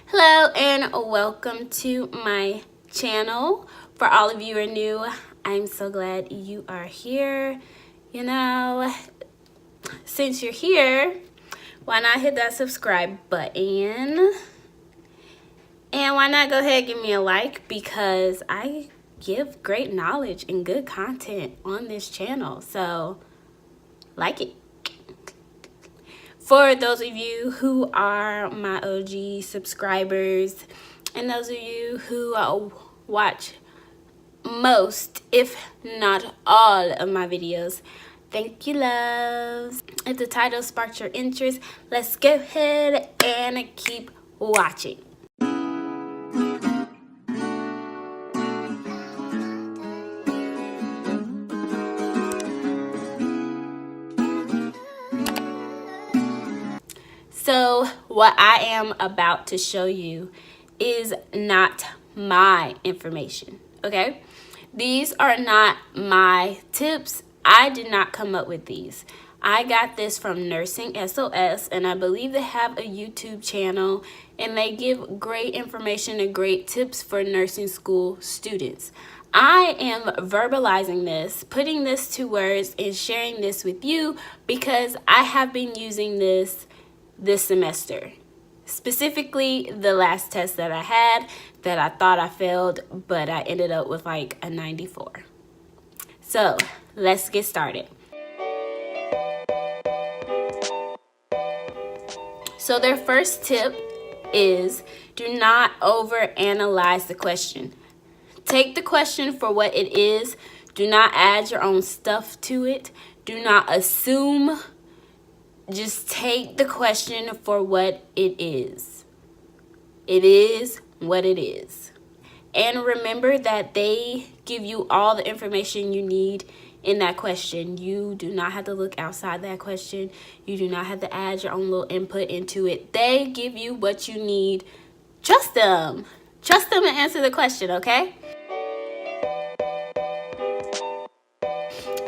Hello and welcome to my channel. For all of you who are new, I'm so glad you are here. Since you're here, why not hit that subscribe button? And why not go ahead and give me a like, because I give great knowledge and good content on this channel. So, like it. For those of you who are my OG subscribers and those of you who watch most, if not all, of my videos, thank you, loves. If the title sparked your interest, let's go ahead and keep watching. So what I am about to show you is not my information, okay? These are not my tips. I did not come up with these. I got this from Nursing SOS, and I believe they have a YouTube channel, and they give great information and great tips for nursing school students. I am verbalizing this, putting this to words, and sharing this with you because I have been using this semester. Specifically, the last test that I had that I thought I failed, but I ended up with like a 94. So, let's get started. So their first tip is do not overanalyze the question. Take the question for what it is. Do not add your own stuff to it. Do not assume. Just take the question for what it is. It is what it is. And remember that they give you all the information you need in that question. You do not have to look outside that question. You do not have to add your own little input into it. They give you what you need. Trust them. Trust them and answer the question, okay?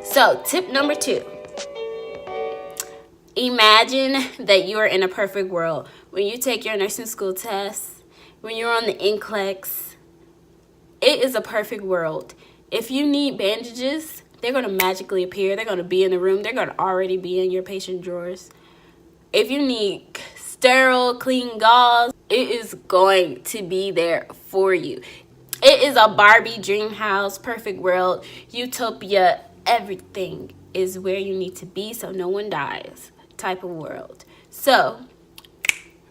So, tip number 2. Imagine that you are in a perfect world. When you take your nursing school test, when you're on the NCLEX, it is a perfect world. If you need bandages, they're going to magically appear. They're going to be in the room. They're going to already be in your patient drawers. If you need sterile, clean gauze, it is going to be there for you. It is a Barbie dream house, perfect world, utopia, everything is where you need to be so no one dies type of world. So,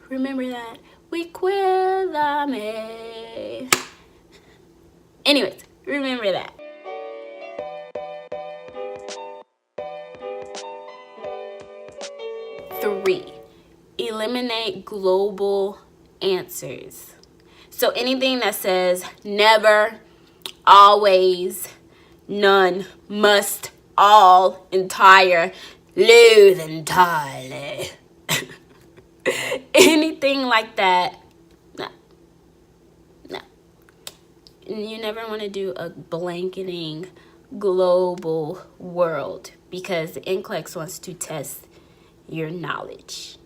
remember that. Recuérdame. Anyways, remember that. Three, eliminate global answers. So anything that says never, always, none, must, all, entire, lose entirely. Anything like that, no. You never want to do a blanketing global world because the NCLEX wants to test your knowledge.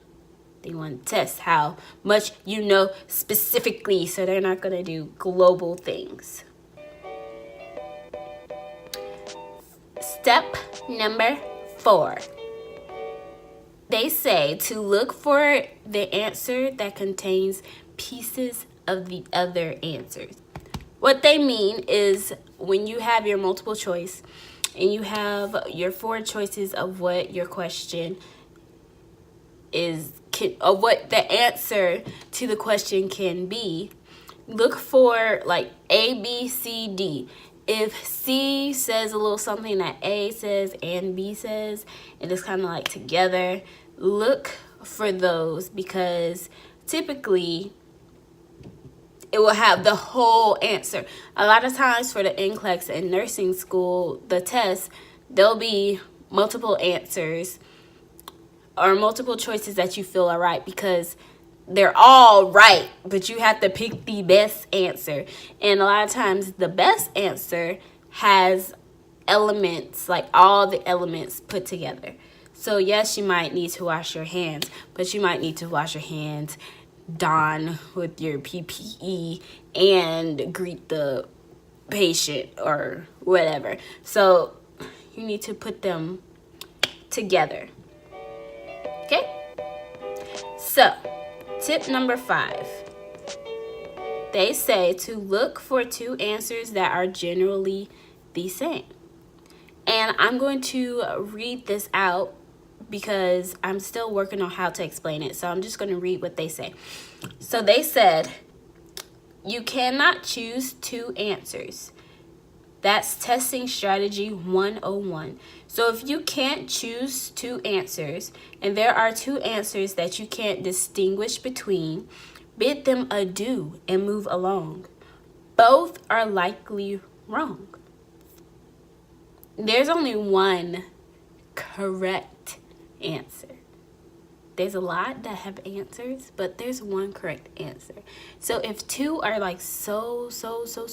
They want to test how much you know specifically, so they're not going to do global things. Step number 4. They say to look for the answer that contains pieces of the other answers. What they mean is when you have your multiple choice and you have your 4 choices of what your question is, of what the answer to the question can be, look for like A, B, C, D. If C says a little something that A says and B says, and it's kind of like together, look for those because typically it will have the whole answer. A lot of times for the NCLEX and nursing school, the test, there'll be multiple answers or multiple choices that you feel are right because they're all right, but you have to pick the best answer. And a lot of times the best answer has elements, like all the elements put together. So yes, you might need to wash your hands, but you might need to wash your hands don with your PPE and greet the patient or whatever. So you need to put them together. Okay? So, tip number 5. They say to look for 2 answers that are generally the same. And I'm going to read this out because I'm still working on how to explain it. So I'm just going to read what they say. So they said, you cannot choose 2 answers. That's testing strategy 101. So if you can't choose 2 answers and there are 2 answers that you can't distinguish between, bid them adieu and move along. Both are likely wrong. There's only one correct answer. There's a lot that have answers, but there's one correct answer. So if 2 are like so similar,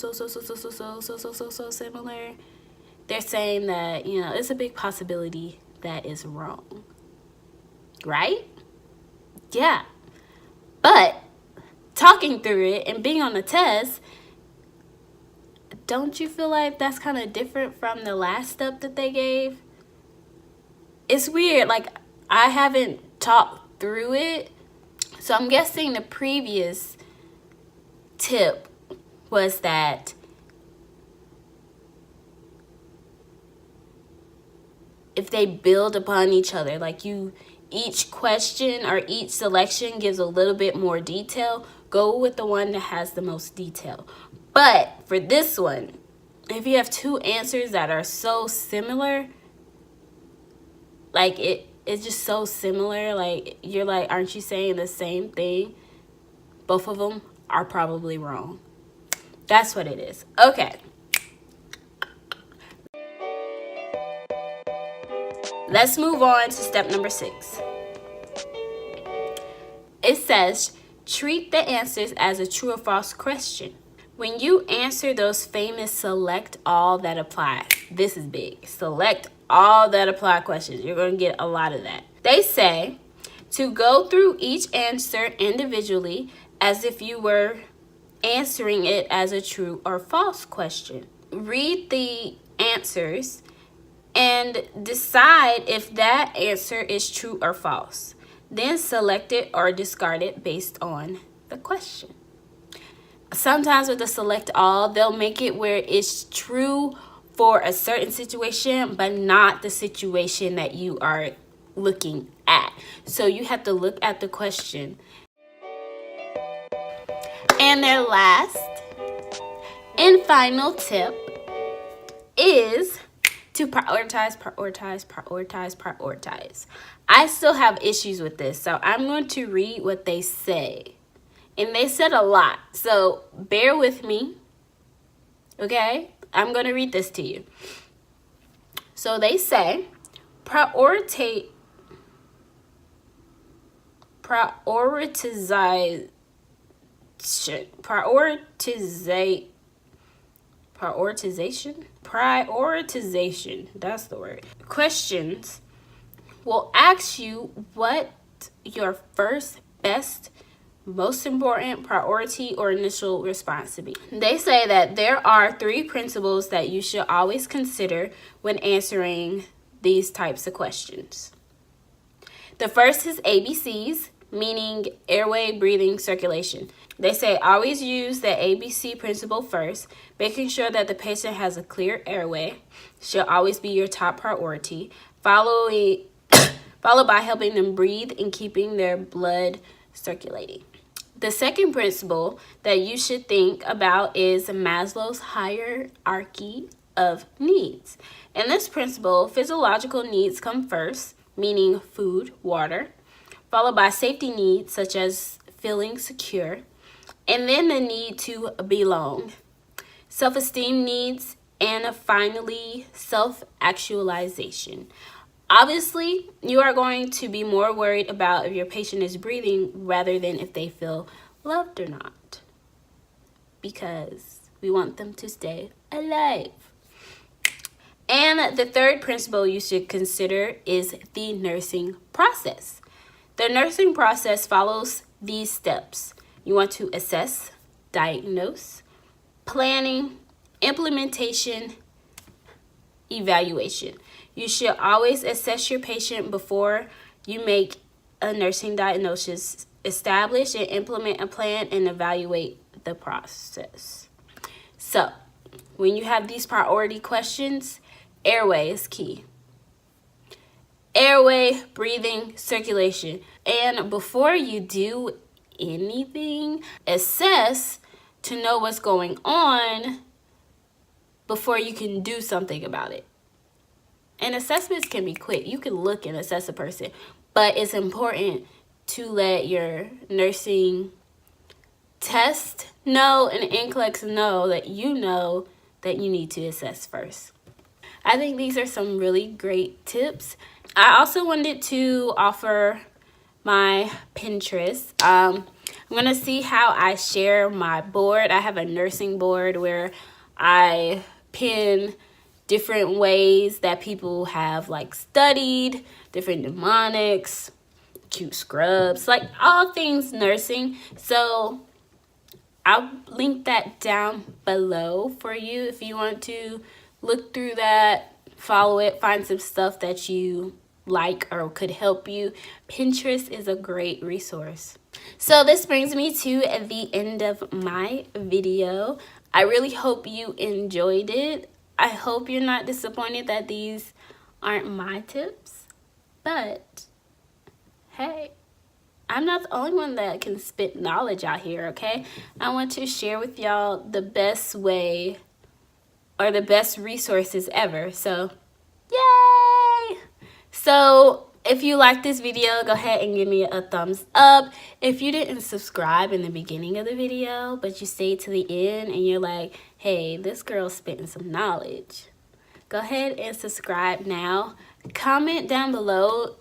they're saying that, it's a big possibility that is wrong. Right? Yeah. But talking through it and being on the test, don't you feel like that's kind of different from the last step that they gave? It's weird. Like, I haven't talked through it. So I'm guessing the previous tip was that if they build upon each other, like each question or each selection gives a little bit more detail, go with the one that has the most detail. But for this one, if you have 2 answers that are so similar, like it's just so similar, like you're like, aren't you saying the same thing? Both of them are probably wrong. That's what it is. Okay. Let's move on to step number 6. It says, treat the answers as a true or false question. When you answer those famous select all that apply, this is big. Select all that apply questions. You're going to get a lot of that. They say to go through each answer individually as if you were answering it as a true or false question. Read the answers and decide if that answer is true or false. Then select it or discard it based on the question. Sometimes with the select all, they'll make it where it's true for a certain situation, but not the situation that you are looking at. So you have to look at the question. And their last and final tip is to prioritize. I still have issues with this, so I'm going to read what they say. And they said a lot, so bear with me, okay? I'm going to read this to you. So they say, prioritization prioritization, that's the word. Questions will ask you what your first, best, most important priority or initial response to be. They say that there are 3 principles that you should always consider when answering these types of questions. The first is ABCs, meaning airway, breathing, circulation. They say always use the ABC principle first. Making sure that the patient has a clear airway should always be your top priority, followed by helping them breathe and keeping their blood circulating. The second principle that you should think about is Maslow's hierarchy of needs. In this principle, physiological needs come first, meaning food, water, followed by safety needs such as feeling secure, and then the need to belong, self-esteem needs, and finally, self-actualization. Obviously, you are going to be more worried about if your patient is breathing rather than if they feel loved or not, because we want them to stay alive. And the third principle you should consider is the nursing process. The nursing process follows these steps. You want to assess, diagnose, planning, implementation, evaluation. You should always assess your patient before you make a nursing diagnosis. Establish and implement a plan and evaluate the process. So, when you have these priority questions, airway is key. Airway, breathing, circulation. And before you do anything, assess to know what's going on before you can do something about it. And assessments can be quick. You can look and assess a person, but it's important to let your nursing test know and NCLEX know that you need to assess first. I think these are some really great tips. I also wanted to offer my Pinterest. I'm going to see how I share my board. I have a nursing board where I pin different ways that people have like studied, different mnemonics, cute scrubs, like all things nursing. So I'll link that down below for you if you want to look through that, follow it, find some stuff that you like or could help you. Pinterest is a great resource. So this brings me to the end of my video. I really hope you enjoyed it. I hope you're not disappointed that these aren't my tips, but hey, I'm not the only one that can spit knowledge out here, okay? I want to share with y'all the best way or the best resources ever. So, yay! So, if you like this video, go ahead and give me a thumbs up. If you didn't subscribe in the beginning of the video, but you stayed to the end and you're like, hey, this girl's spitting some knowledge, go ahead and subscribe now. Comment down below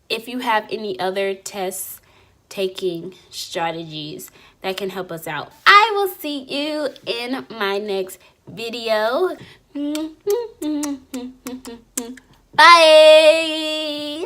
if you have any other test taking strategies that can help us out. I will see you in my next video. Bye.